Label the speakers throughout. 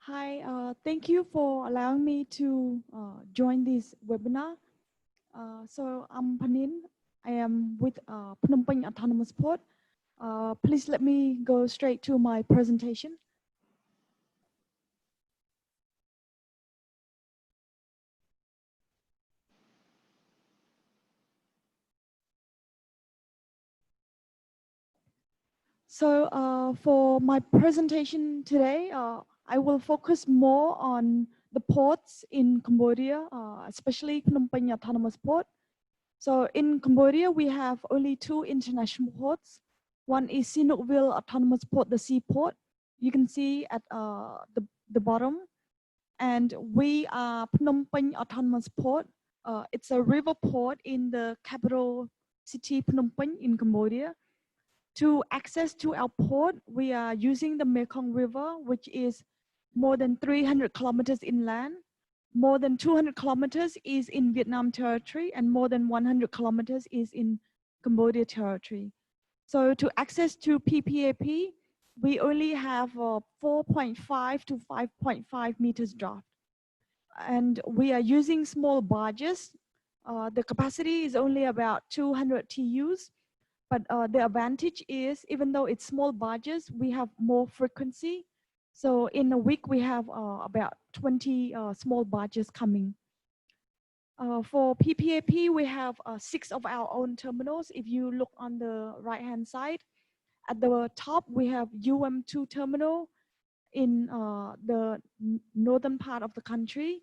Speaker 1: Hi, thank you for allowing me to join this webinar. So I'm Phanin. I am with Phnom Penh Autonomous Port. Please let me go straight to my presentation. So for my presentation today, I will focus more on the ports in Cambodia, especially Phnom Penh Autonomous Port. So in Cambodia, we have only two international ports. One is Sinukville Autonomous Port, the seaport. You can see at the bottom. And we are Phnom Penh Autonomous Port. It's a river port in the capital city, Phnom Penh in Cambodia. To access to our port, we are using the Mekong River, which is more than 300 kilometers inland. More than 200 kilometers is in Vietnam territory and more than 100 kilometers is in Cambodia territory. So to access to PPAP, we only have 4.5 to 5.5 meters draft. And we are using small barges. The capacity is only about 200 TUs. But the advantage is, even though it's small barges, we have more frequency. So in a week, we have about 20 small barges coming. For PPAP, we have 6 of our own terminals. If you look on the right-hand side, at the top, we have UM2 terminal in the northern part of the country.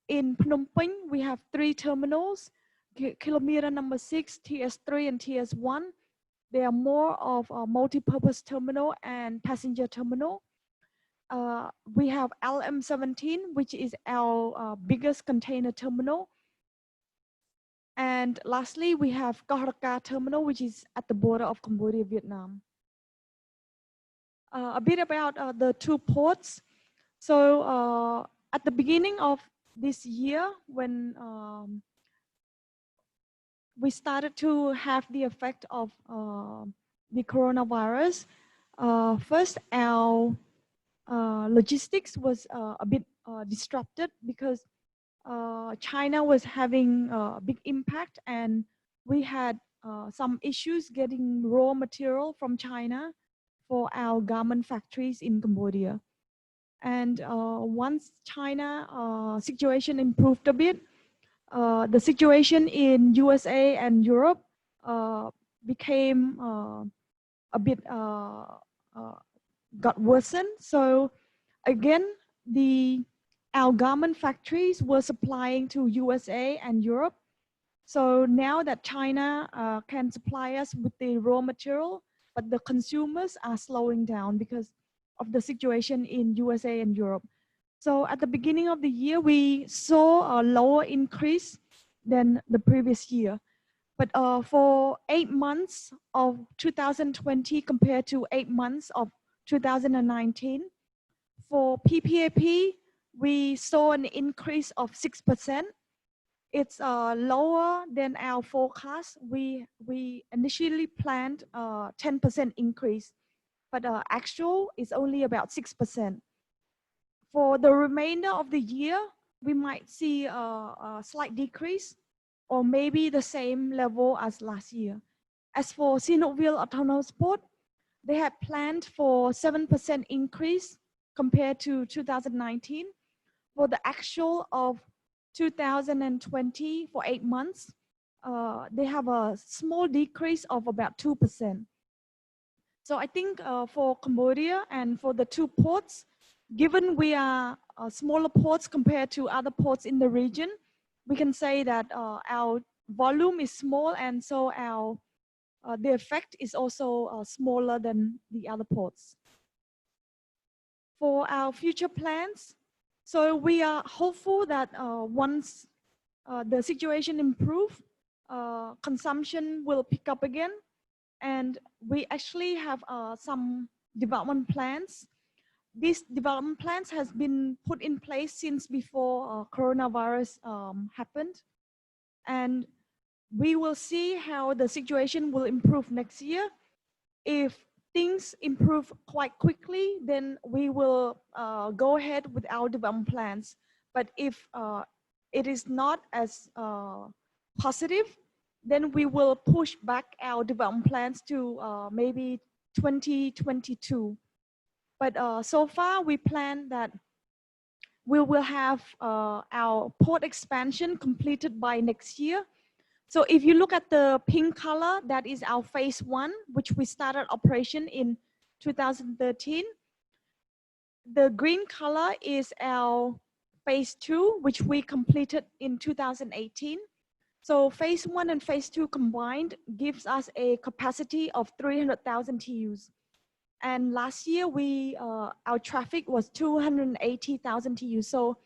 Speaker 1: In Phnom Penh, we have 3 terminals, kilometer number 6, TS3 and TS1. They are more of a multi-purpose terminal and passenger terminal. We have LM17, which is our biggest container terminal. And lastly, we have Kahraka terminal, which is at the border of Cambodia, Vietnam. A bit about the 2 ports. So at the beginning of this year, when we started to have the effect of the coronavirus, first our logistics was a bit disrupted because China was having a big impact, and we had some issues getting raw material from China for our garment factories in Cambodia. And once China situation improved a bit, the situation in USA and Europe became a bit got worsened. So again, our garment factories were supplying to USA and Europe. So now that China can supply us with the raw material, but the consumers are slowing down because of the situation in USA and Europe. So at the beginning of the year, we saw a lower increase than the previous year. But for 8 months of 2020 compared to 8 months of 2019, for PPAP, we saw an increase of 6%. It's lower than our forecast. We initially planned 10% increase, but actual is only about 6%. For the remainder of the year, we might see a slight decrease or maybe the same level as last year. As for Sinukville Autonomous Port, they had planned for 7% increase compared to 2019. For the actual of 2020 for 8 months, they have a small decrease of about 2%. So I think for Cambodia and for the 2 ports, given we are smaller ports compared to other ports in the region, we can say that our volume is small, and so our the effect is also smaller than the other ports. For our future plans, so we are hopeful that once the situation improves, consumption will pick up again, and we actually have some development plans. These development plans has been put in place since before coronavirus happened, and we will see how the situation will improve next year. If things improve quite quickly, then we will go ahead with our development plans. But if it is not as positive, then we will push back our development plans to maybe 2022. But so far, we plan that we will have our port expansion completed by next year. So if you look at the pink color, that is our phase 1, which we started operation in 2013. The green color is our phase 2, which we completed in 2018. So phase 1 and phase 2 combined gives us a capacity of 300,000 TEUs. And last year, our traffic was 280,000 TEUs, so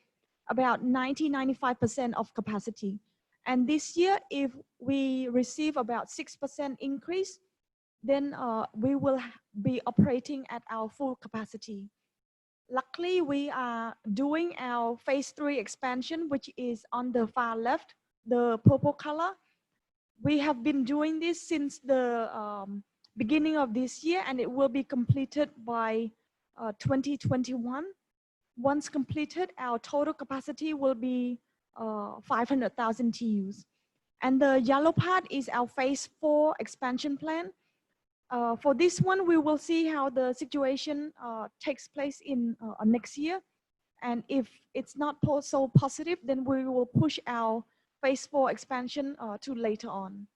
Speaker 1: about 95% of capacity. And this year, if we receive about 6% increase, then we will be operating at our full capacity. Luckily, we are doing our phase 3 expansion, which is on the far left, the purple color. We have been doing this since the beginning of this year, and it will be completed by 2021. Once completed, our total capacity will be 500,000 TEUs. And the yellow part is our phase 4 expansion plan. For this one, we will see how the situation takes place in next year. And if it's not so positive, then we will push our phase 4 expansion to later on.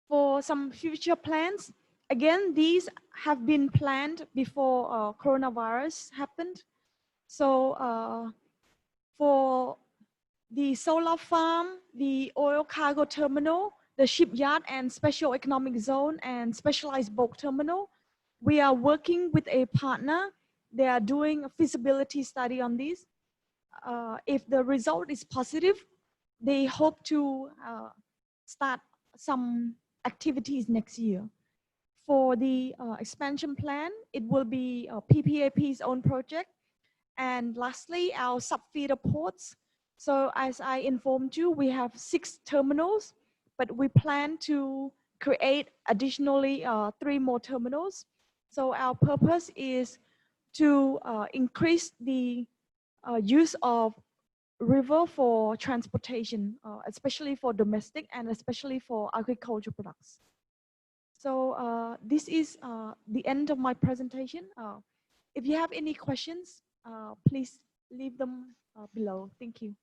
Speaker 1: For some future plans, again, these have been planned before coronavirus happened. So for the solar farm, the oil cargo terminal, the shipyard and special economic zone and specialized bulk terminal, we are working with a partner. They are doing a feasibility study on this. If the result is positive, they hope to start some activities next year. For the expansion plan, it will be PPAP's own project. And lastly, our sub-feeder ports. So as I informed you, we have 6 terminals, but we plan to create additionally 3 more terminals. So our purpose is to increase the use of river for transportation, especially for domestic and especially for agricultural products. So this is the end of my presentation. If you have any questions, please leave them below. Thank you.